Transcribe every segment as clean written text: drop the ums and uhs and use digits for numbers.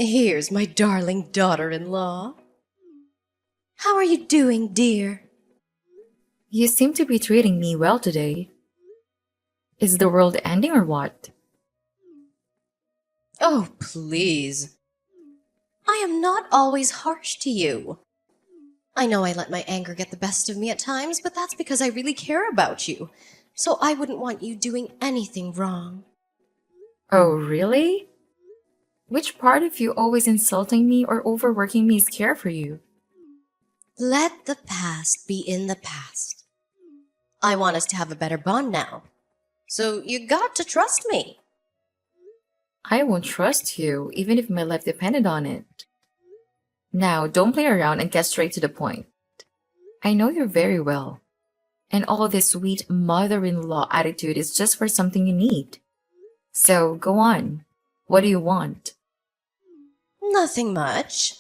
Here's my darling daughter-in-law. How are you doing, dear? You seem to be treating me well today. Is the world ending or what? Oh, please. I am not always harsh to you. I know I let my anger get the best of me at times, but that's because I really care about you. So I wouldn't want you doing anything wrong. Oh, really? Which part of you always insulting me or overworking me is care for you? Let the past be in the past. I want us to have a better bond now. So you got to trust me. I won't trust you, even if my life depended on it. Now, don't play around and get straight to the point. I know you very well. And all this sweet mother-in-law attitude is just for something you need. So, go on. What do you want? Nothing much.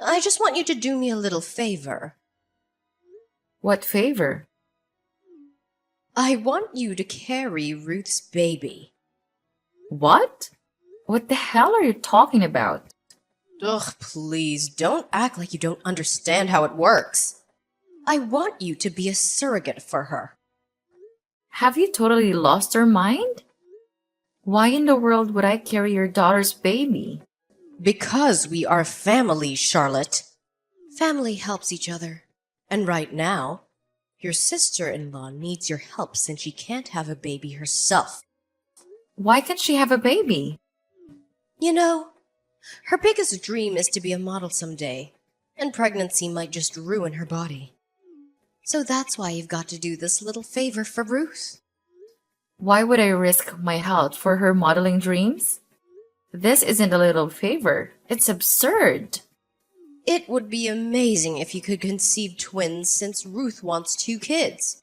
I just want you to do me a little favor. What favor? I want you to carry Ruth's baby. What? What the hell are you talking about? Ugh, please, don't act like you don't understand how it works. I want you to be a surrogate for her. Have you totally lost your mind? Why in the world would I carry your daughter's baby? Because we are family, Charlotte. Family helps each other. And right now, your sister-in-law needs your help since she can't have a baby herself. Why can't she have a baby? You know, her biggest dream is to be a model someday, and pregnancy might just ruin her body. So that's why you've got to do this little favor for Ruth. Why would I risk my health for her modeling dreams? This isn't a little favor. It's absurd. It would be amazing if you could conceive twins since Ruth wants 2 kids.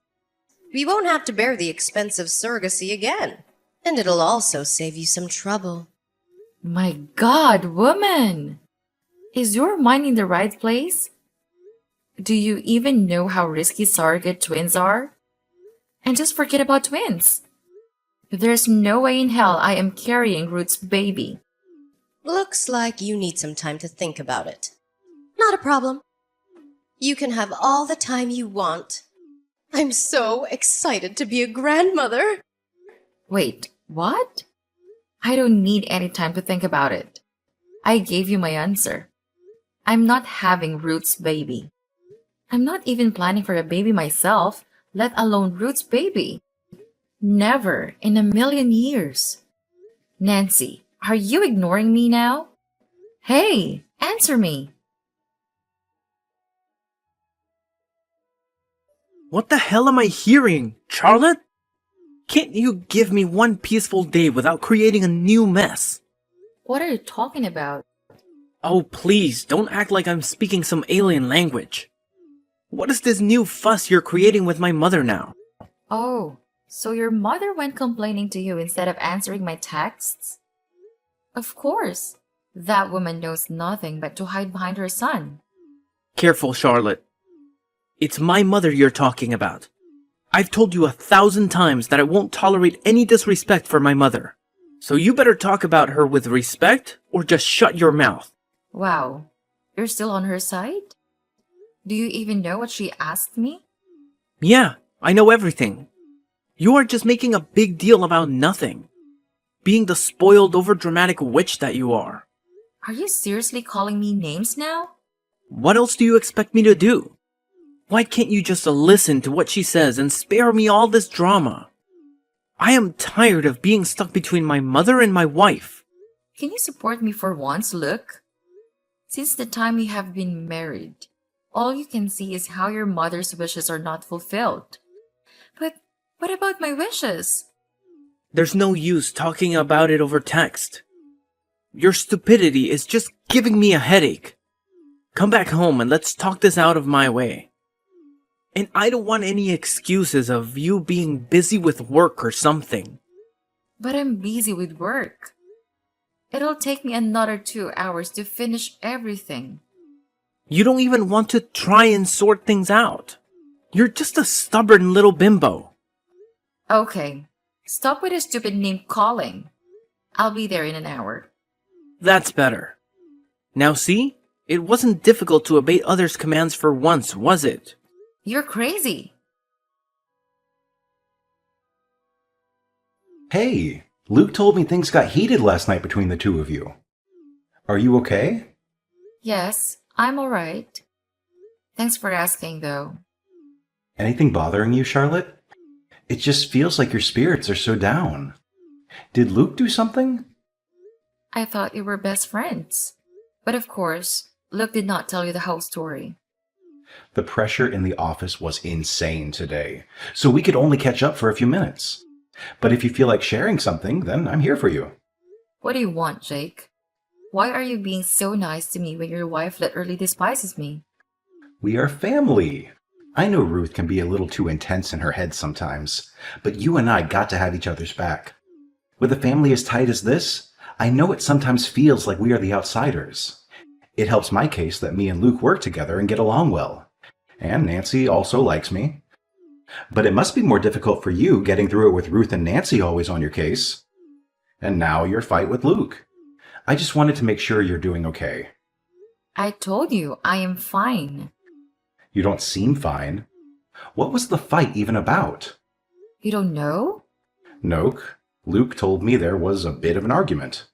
We won't have to bear the expense of surrogacy again, and it'll also save you some trouble. My God, woman! Is your mind in the right place? Do you even know how risky surrogate twins are? And just forget about twins. There's no way in hell I am carrying Ruth's baby. Looks like you need some time to think about it. Not a problem. You can have all the time you want. I'm so excited to be a grandmother. Wait, what? I don't need any time to think about it. I gave you my answer. I'm not having Ruth's baby. I'm not even planning for a baby myself, let alone Ruth's baby. Never in a million years. Nancy, are you ignoring me now? Hey, answer me. What the hell am I hearing, Charlotte? Can't you give me one peaceful day without creating a new mess? What are you talking about? Oh, please, don't act like I'm speaking some alien language. What is this new fuss you're creating with my mother now? Oh, so your mother went complaining to you instead of answering my texts? Of course. That woman knows nothing but to hide behind her son. Careful, Charlotte. It's my mother you're talking about. I've told you 1,000 times that I won't tolerate any disrespect for my mother. So you better talk about her with respect or just shut your mouth. Wow, you're still on her side? Do you even know what she asked me? Yeah, I know everything. You are just making a big deal about nothing. Being the spoiled, overdramatic witch that you are. Are you seriously calling me names now? What else do you expect me to do? Why can't you just listen to what she says and spare me all this drama? I am tired of being stuck between my mother and my wife. Can you support me for once, look? Since the time we have been married, all you can see is how your mother's wishes are not fulfilled. But what about my wishes? There's no use talking about it over text. Your stupidity is just giving me a headache. Come back home and let's talk this out of my way. And I don't want any excuses of you being busy with work or something. But I'm busy with work. It'll take me another 2 hours to finish everything. You don't even want to try and sort things out. You're just a stubborn little bimbo. Okay, stop with a stupid name calling. I'll be there in an hour. That's better. Now see? It wasn't difficult to obey others' commands for once, was it? You're crazy. Hey, Luke told me things got heated last night between the two of you. Are you okay? Yes, I'm alright. Thanks for asking, though. Anything bothering you, Charlotte? It just feels like your spirits are so down. Did Luke do something? I thought you were best friends. But of course, Luke did not tell you the whole story. The pressure in the office was insane today, so we could only catch up for a few minutes. But if you feel like sharing something, then I'm here for you. What do you want, Jake? Why are you being so nice to me when your wife literally despises me? We are family. I know Ruth can be a little too intense in her head sometimes, but you and I got to have each other's back. With a family as tight as this, I know it sometimes feels like we are the outsiders. It helps my case that me and Luke work together and get along well. And Nancy also likes me. But it must be more difficult for you getting through it with Ruth and Nancy always on your case. And now your fight with Luke. I just wanted to make sure you're doing okay. I told you I am fine. You don't seem fine. What was the fight even about? You don't know? Nope. Luke told me there was a bit of an argument.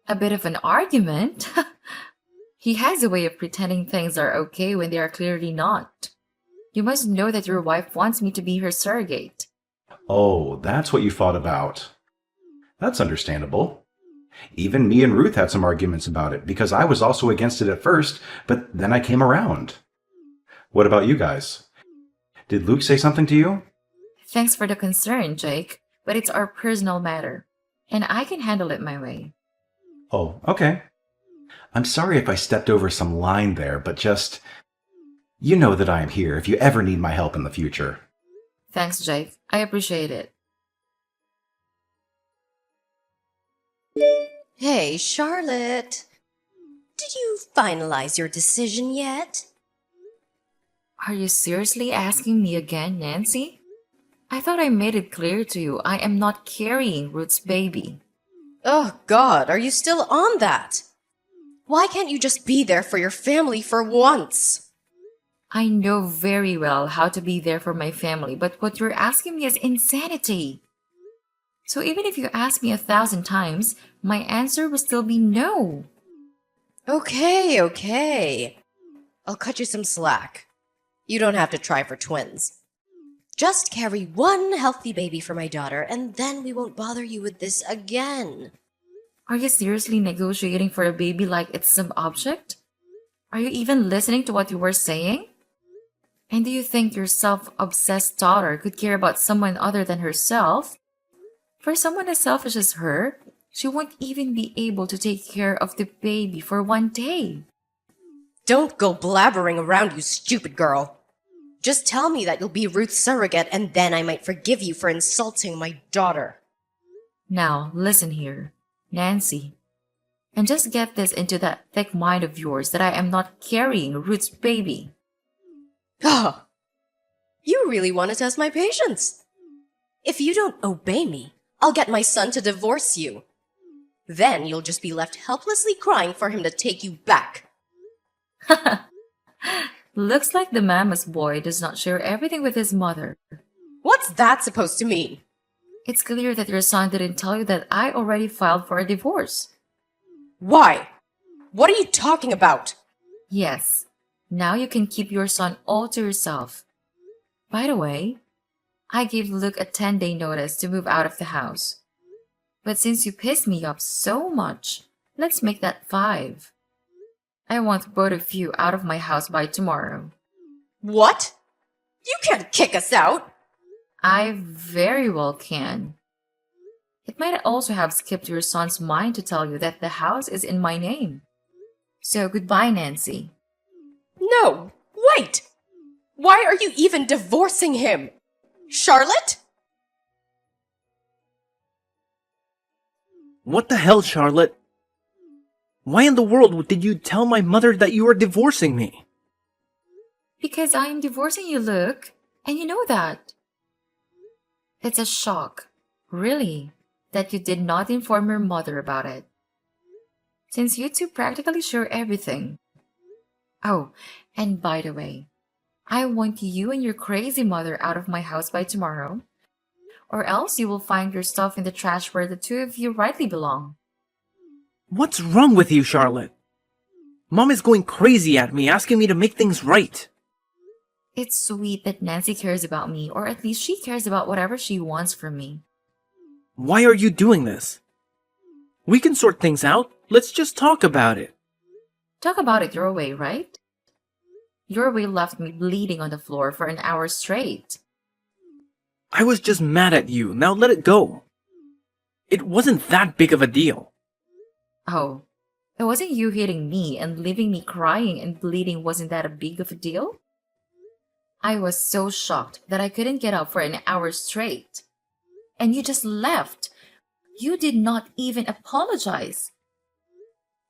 A bit of an argument? He has a way of pretending things are okay when they are clearly not. You must know that your wife wants me to be her surrogate. Oh, that's what you fought about. That's understandable. Even me and Ruth had some arguments about it because I was also against it at first, but then I came around. What about you guys? Did Luke say something to you? Thanks for the concern, Jake, but it's our personal matter, and I can handle it my way. Oh, okay. I'm sorry if I stepped over some line there, but just... You know that I am here if you ever need my help in the future. Thanks, Jake. I appreciate it. Hey, Charlotte. Did you finalize your decision yet? Are you seriously asking me again, Nancy? I thought I made it clear to you I am not carrying Ruth's baby. Oh, God, are you still on that? Why can't you just be there for your family for once? I know very well how to be there for my family, but what you're asking me is insanity. So even if you ask me 1,000 times, my answer will still be no. Okay. I'll cut you some slack. You don't have to try for twins. Just carry one healthy baby for my daughter, and then we won't bother you with this again. Are you seriously negotiating for a baby like it's some object? Are you even listening to what you were saying? And do you think your self-obsessed daughter could care about someone other than herself? For someone as selfish as her, she won't even be able to take care of the baby for one day. Don't go blabbering around, you stupid girl. Just tell me that you'll be Ruth's surrogate, and then I might forgive you for insulting my daughter. Now, listen here, Nancy. And just get this into that thick mind of yours that I am not carrying Ruth's baby. Oh, you really want to test my patience. If you don't obey me, I'll get my son to divorce you. Then you'll just be left helplessly crying for him to take you back. Looks like the mama's boy does not share everything with his mother. What's that supposed to mean? It's clear that your son didn't tell you that I already filed for a divorce. Why? What are you talking about? Yes, now you can keep your son all to yourself. By the way, I gave Luke a 10-day notice to move out of the house. But since you pissed me off so much, let's make that 5. I want both of you out of my house by tomorrow. What? You can't kick us out. I very well can. It might also have skipped your son's mind to tell you that the house is in my name. So goodbye, Nancy. No, wait! Why are you even divorcing him? Charlotte? What the hell, Charlotte? Why in the world did you tell my mother that you were divorcing me? Because I am divorcing you, Luke, and you know that. It's a shock, really, that you did not inform your mother about it. since you two practically share everything. Oh, and by the way, I want you and your crazy mother out of my house by tomorrow, or else you will find your stuff in the trash where the two of you rightly belong. What's wrong with you, Charlotte? Mom is going crazy at me, asking me to make things right. It's sweet that Nancy cares about me, or at least she cares about whatever she wants from me. Why are you doing this? We can sort things out. Let's just talk about it. Talk about it your way, right? Your way left me bleeding on the floor for an hour straight. I was just mad at you. Now let it go. It wasn't that big of a deal. Oh, it wasn't you hitting me and leaving me crying and bleeding, wasn't that a big of a deal? I was so shocked that I couldn't get up for an hour straight. And you just left. You did not even apologize.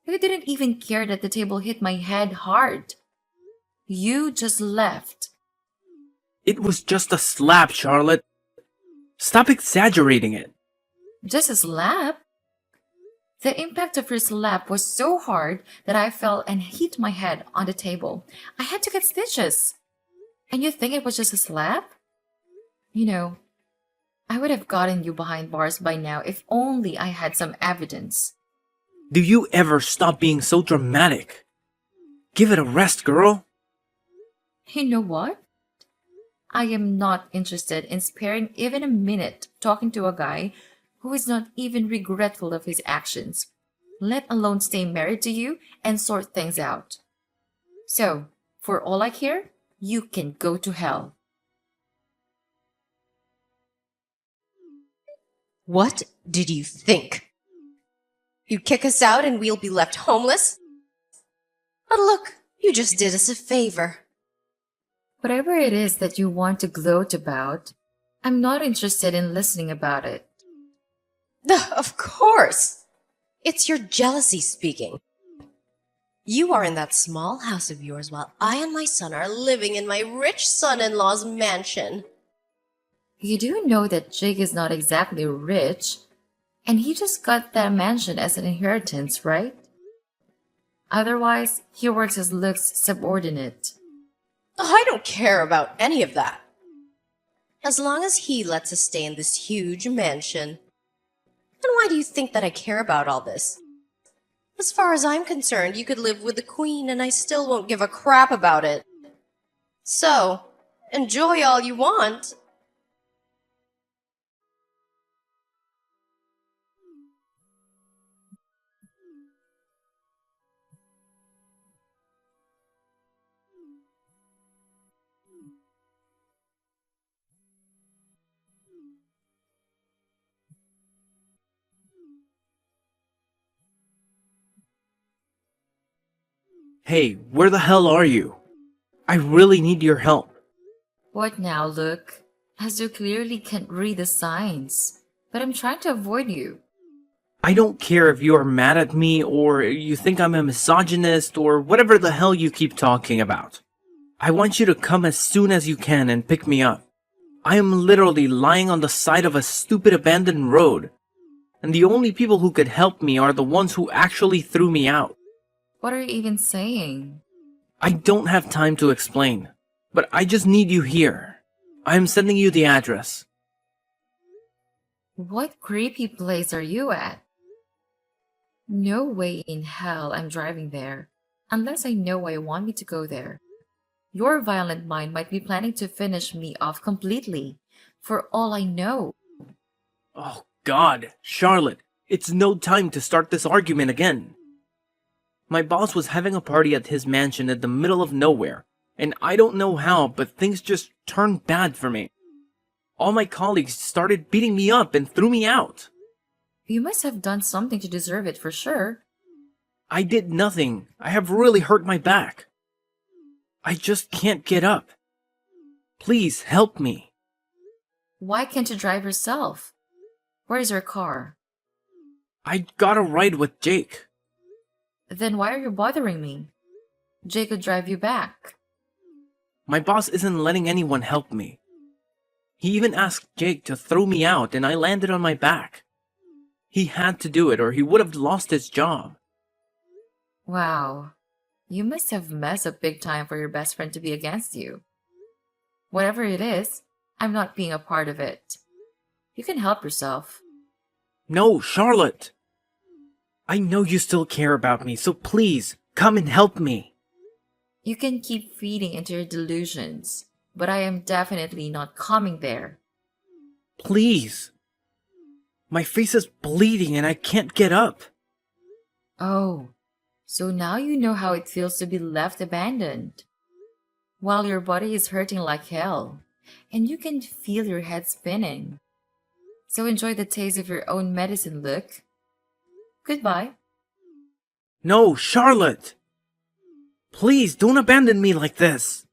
You didn't even care that the table hit my head hard. You just left. It was just a slap, Charlotte. Stop exaggerating it. Just a slap? The impact of your slap was so hard that I fell and hit my head on the table. I had to get stitches. And you think it was just a slap? You know, I would have gotten you behind bars by now if only I had some evidence. Do you ever stop being so dramatic? Give it a rest, girl. You know what? I am not interested in sparing even a minute talking to a guy who is not even regretful of his actions, let alone stay married to you and sort things out. So, for all I care, you can go to hell. What did you think? You'd kick us out and we'll be left homeless? But look, you just did us a favor. Whatever it is that you want to gloat about, I'm not interested in listening about it. Of course! It's your jealousy speaking. You are in that small house of yours while I and my son are living in my rich son-in-law's mansion. You do know that Jake is not exactly rich, and he just got that mansion as an inheritance, right? Otherwise, he works as Luke's subordinate. I don't care about any of that. As long as he lets us stay in this huge mansion. And why do you think that I care about all this? As far as I'm concerned, you could live with the queen and I still won't give a crap about it. So, enjoy all you want. Hey, where the hell are you? I really need your help. What now, Luke? As you clearly can't read the signs, but I'm trying to avoid you. I don't care if you're mad at me or you think I'm a misogynist or whatever the hell you keep talking about. I want you to come as soon as you can and pick me up. I am literally lying on the side of a stupid abandoned road, and the only people who could help me are the ones who actually threw me out. What are you even saying? I don't have time to explain, but I just need you here. I am sending you the address. What creepy place are you at? No way in hell I'm driving there, unless I know why you want me to go there. Your violent mind might be planning to finish me off completely, for all I know. Oh God, Charlotte, it's no time to start this argument again. My boss was having a party at his mansion in the middle of nowhere, and I don't know how, but things just turned bad for me. All my colleagues started beating me up and threw me out. You must have done something to deserve it for sure. I did nothing. I have really hurt my back. I just can't get up. Please help me. Why can't you drive yourself? Where's your car? I got a ride with Jake. Then why are you bothering me? Jake could drive you back. My boss isn't letting anyone help me. He even asked Jake to throw me out and I landed on my back. He had to do it or he would have lost his job. Wow, you must have messed up big time for your best friend to be against you. Whatever it is, I'm not being a part of it. You can help yourself. No, Charlotte! I know you still care about me, so please, come and help me. You can keep feeding into your delusions, but I am definitely not coming there. Please. My face is bleeding and I can't get up. Oh, so now you know how it feels to be left abandoned. While your body is hurting like hell, and you can feel your head spinning. So enjoy the taste of your own medicine, Luke. Goodbye. No, Charlotte! Please, don't abandon me like this.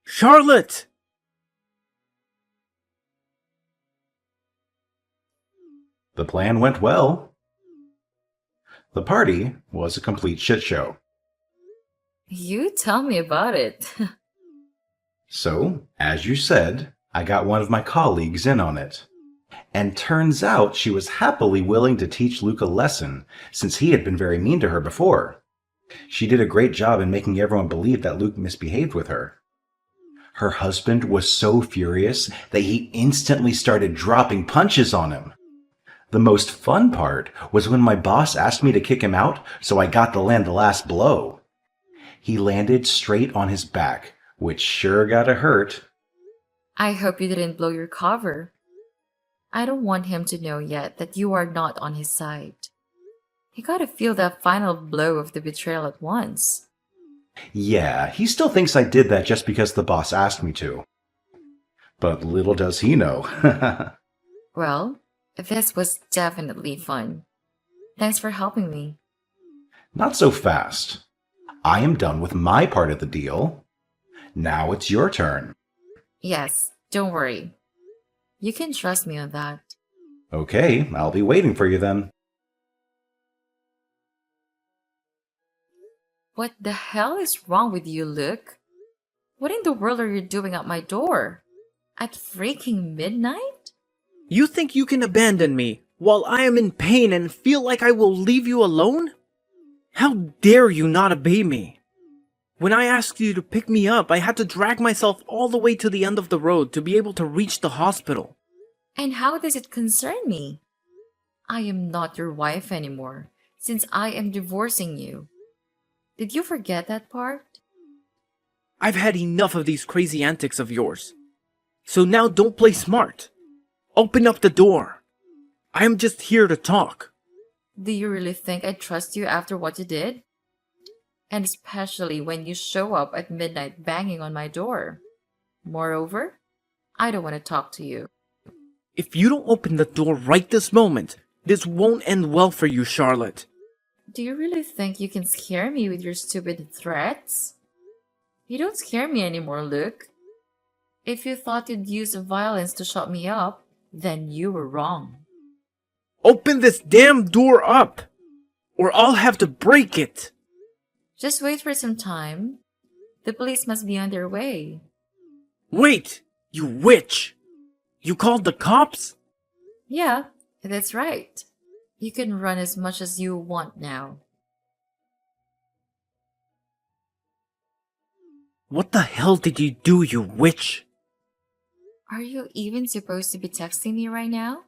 Charlotte! The plan went well. The party was a complete shit show. You tell me about it. So, as you said, I got one of my colleagues in on it. And turns out she was happily willing to teach Luke a lesson, since he had been very mean to her before. She did a great job in making everyone believe that Luke misbehaved with her. Her husband was so furious that he instantly started dropping punches on him. The most fun part was when my boss asked me to kick him out, so I got to land the last blow. He landed straight on his back, which sure got a hurt. I hope you didn't blow your cover. I don't want him to know yet that you are not on his side. He gotta feel that final blow of the betrayal at once. Yeah, he still thinks I did that just because the boss asked me to. But little does he know. Well, this was definitely fun. Thanks for helping me. Not so fast. I am done with my part of the deal. Now it's your turn. Yes, don't worry. You can trust me on that. Okay, I'll be waiting for you then. What the hell is wrong with you, Luke? What in the world are you doing at my door? At freaking midnight? You think you can abandon me while I am in pain and feel like I will leave you alone? How dare you not obey me? When I asked you to pick me up, I had to drag myself all the way to the end of the road to be able to reach the hospital. And how does it concern me? I am not your wife anymore, since I am divorcing you. Did you forget that part? I've had enough of these crazy antics of yours. So now don't play smart. Open up the door. I am just here to talk. Do you really think I'd trust you after what you did? And especially when you show up at midnight banging on my door. Moreover, I don't want to talk to you. If you don't open the door right this moment, this won't end well for you, Charlotte. Do you really think you can scare me with your stupid threats? You don't scare me anymore, Luke. If you thought you'd use violence to shut me up, then you were wrong. Open this damn door up, or I'll have to break it. Just wait for some time. The police must be on their way. Wait, you witch! You called the cops? Yeah, that's right. You can run as much as you want now. What the hell did you do, you witch? Are you even supposed to be texting me right now?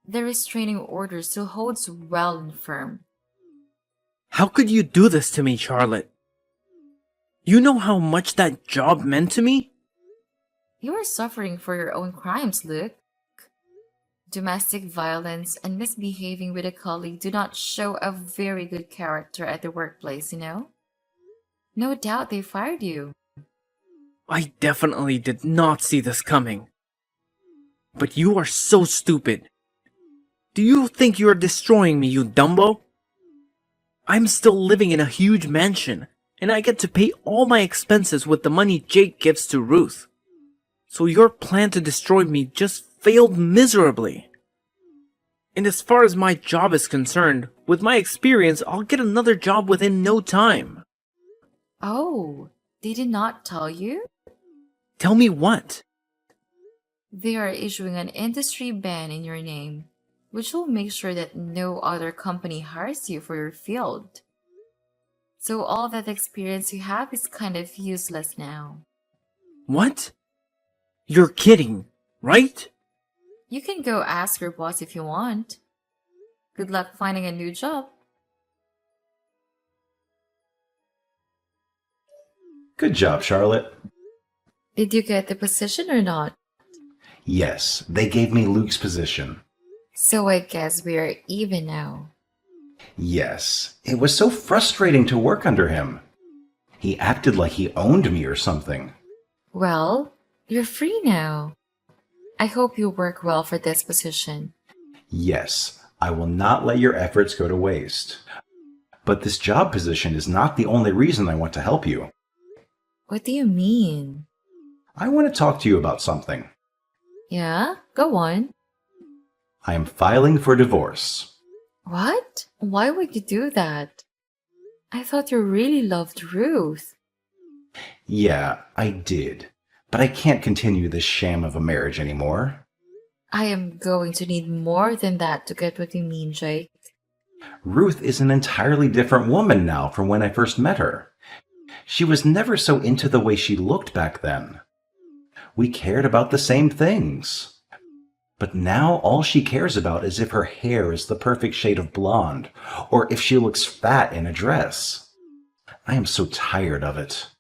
The restraining order still holds well and firm. How could you do this to me, Charlotte? You know how much that job meant to me? You are suffering for your own crimes, Luke. Domestic violence and misbehaving with a colleague do not show a very good character at the workplace, you know? No doubt they fired you. I definitely did not see this coming. But you are so stupid. Do you think you are destroying me, you Dumbo? I'm still living in a huge mansion, and I get to pay all my expenses with the money Jake gives to Ruth. So your plan to destroy me just failed miserably. And as far as my job is concerned, with my experience, I'll get another job within no time. Oh, they did not tell you? Tell me what? They are issuing an industry ban in your name, which will make sure that no other company hires you for your field. So all that experience you have is kind of useless now. What? You're kidding, right? You can go ask your boss if you want. Good luck finding a new job. Good job, Charlotte. Did you get the position or not? Yes, they gave me Luke's position. So I guess we are even now. Yes, it was so frustrating to work under him. He acted like he owned me or something. Well, you're free now. I hope you work well for this position. Yes, I will not let your efforts go to waste. But this job position is not the only reason I want to help you. What do you mean? I want to talk to you about something. Yeah, go on. I am filing for divorce. What? Why would you do that? I thought you really loved Ruth. Yeah, I did. But I can't continue this sham of a marriage anymore. I am going to need more than that to get what you mean, Jake. Ruth is an entirely different woman now from when I first met her. She was never so into the way she looked back then. We cared about the same things. But now all she cares about is if her hair is the perfect shade of blonde, or if she looks fat in a dress. I am so tired of it.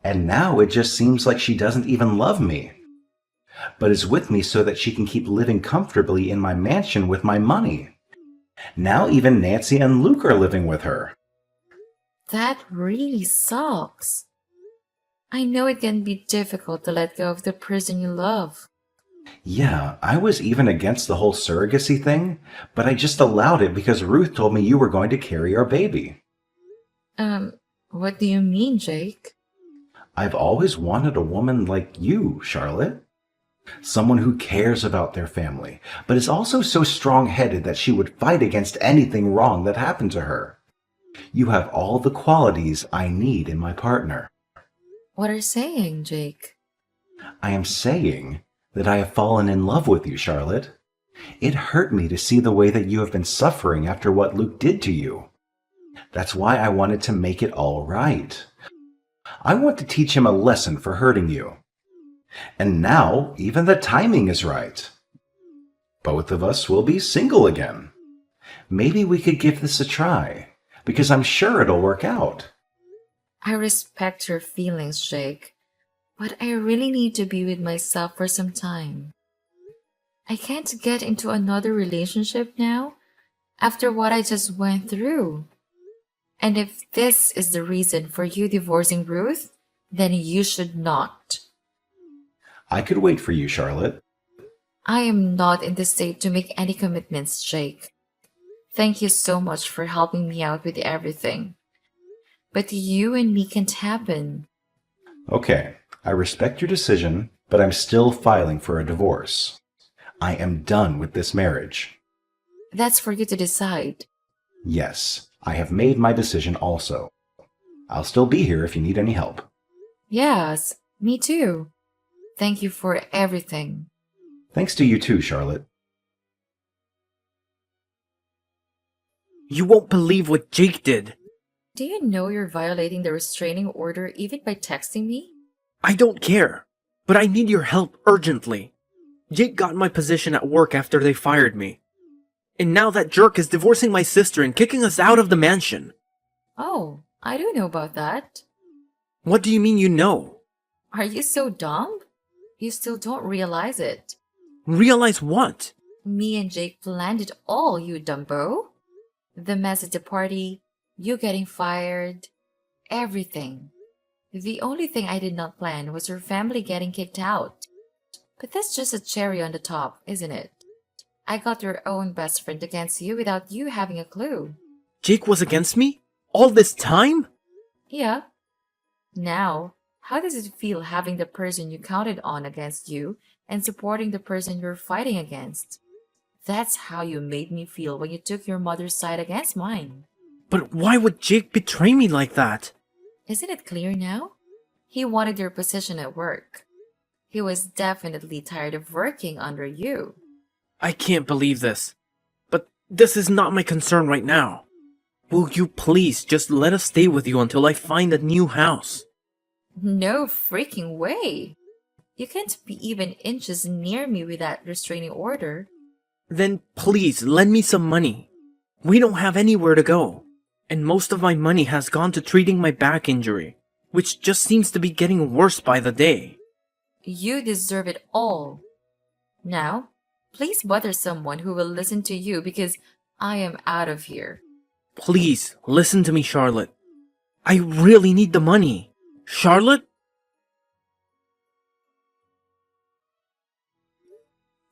And now it just seems like she doesn't even love me, but is with me so that she can keep living comfortably in my mansion with my money. Now even Nancy and Luke are living with her. That really sucks. I know it can be difficult to let go of the person you love. Yeah, I was even against the whole surrogacy thing, but I just allowed it because Ruth told me you were going to carry our baby. What do you mean, Jake? I've always wanted a woman like you, Charlotte. Someone who cares about their family, but is also so strong-headed that she would fight against anything wrong that happened to her. You have all the qualities I need in my partner. What are you saying, Jake? I am saying that I have fallen in love with you, Charlotte. It hurt me to see the way that you have been suffering after what Luke did to you. That's why I wanted to make it all right. I want to teach him a lesson for hurting you. And now, even the timing is right. Both of us will be single again. Maybe we could give this a try, because I'm sure it'll work out. I respect your feelings, Jake, but I really need to be with myself for some time. I can't get into another relationship now after what I just went through. And if this is the reason for you divorcing Ruth, then you should not. I could wait for you, Charlotte. I am not in the state to make any commitments, Jake. Thank you so much for helping me out with everything. But you and me can't happen. Okay, I respect your decision, but I'm still filing for a divorce. I am done with this marriage. That's for you to decide. Yes, I have made my decision also. I'll still be here if you need any help. Yes, me too. Thank you for everything. Thanks to you too, Charlotte. You won't believe what Jake did. Do you know you're violating the restraining order even by texting me? I don't care, but I need your help urgently. Jake got my position at work after they fired me. And now that jerk is divorcing my sister and kicking us out of the mansion. Oh, I do know about that. What do you mean you know? Are you so dumb? You still don't realize it. Realize what? Me and Jake planned it all, you dumbo. The mess at the party, you getting fired, everything. The only thing I did not plan was your family getting kicked out. But that's just a cherry on the top, isn't it? I got your own best friend against you without you having a clue. Jake was against me? All this time? Yeah. Now, how does it feel having the person you counted on against you and supporting the person you're fighting against? That's how you made me feel when you took your mother's side against mine. But why would Jake betray me like that? Isn't it clear now? He wanted your position at work. He was definitely tired of working under you. I can't believe this. But this is not my concern right now. Will you please just let us stay with you until I find a new house? No freaking way! You can't be even inches near me with that restraining order. Then please lend me some money. We don't have anywhere to go, and most of my money has gone to treating my back injury, which just seems to be getting worse by the day. You deserve it all. Now, please bother someone who will listen to you because I am out of here. Please listen to me, Charlotte. I really need the money. Charlotte?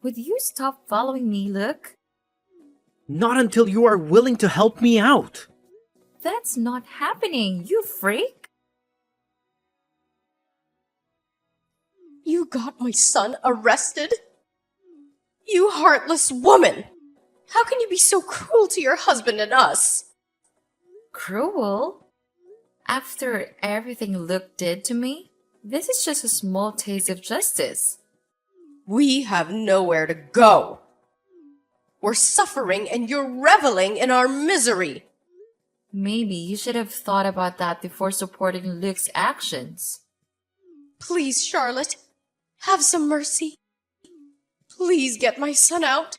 Would you stop following me, Luke? Not until you are willing to help me out. That's not happening, you freak! You got my son arrested? You heartless woman! How can you be so cruel to your husband and us? Cruel? After everything Luke did to me, this is just a small taste of justice. We have nowhere to go. We're suffering and you're reveling in our misery. Maybe you should have thought about that before supporting Luke's actions. Please, Charlotte, have some mercy. Please get my son out.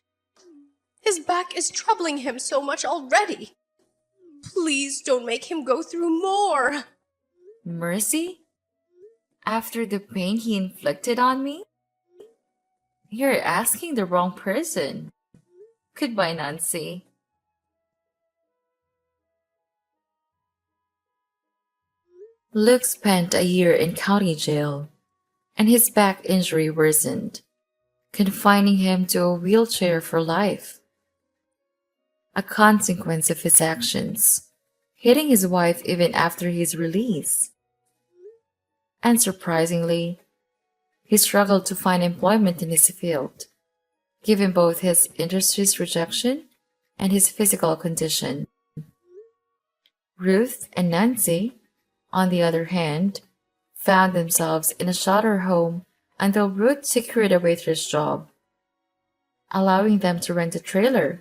His back is troubling him so much already. Please don't make him go through more. Mercy? After the pain he inflicted on me? You're asking the wrong person. Goodbye, Nancy. Luke spent a year in county jail, and his back injury worsened, confining him to a wheelchair for life. A consequence of his actions, hitting his wife even after his release. And surprisingly, he struggled to find employment in his field, given both his industry's rejection and his physical condition. Ruth and Nancy, on the other hand, found themselves in a shelter home until Ruth secured a waitress job, allowing them to rent a trailer.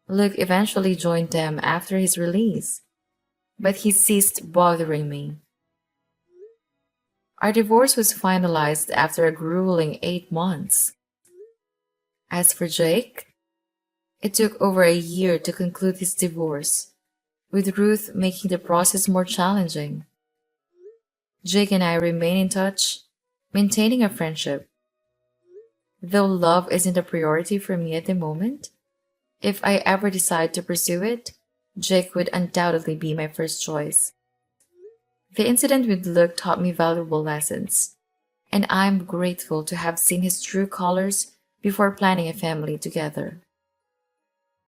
Luke eventually joined them after his release, but he ceased bothering me. Our divorce was finalized after a grueling 8 months. As for Jake, it took over a year to conclude his divorce, with Ruth making the process more challenging. Jake and I remain in touch, maintaining a friendship. Though love isn't a priority for me at the moment, if I ever decide to pursue it, Jake would undoubtedly be my first choice. The incident with Luke taught me valuable lessons, and I'm grateful to have seen his true colors before planning a family together.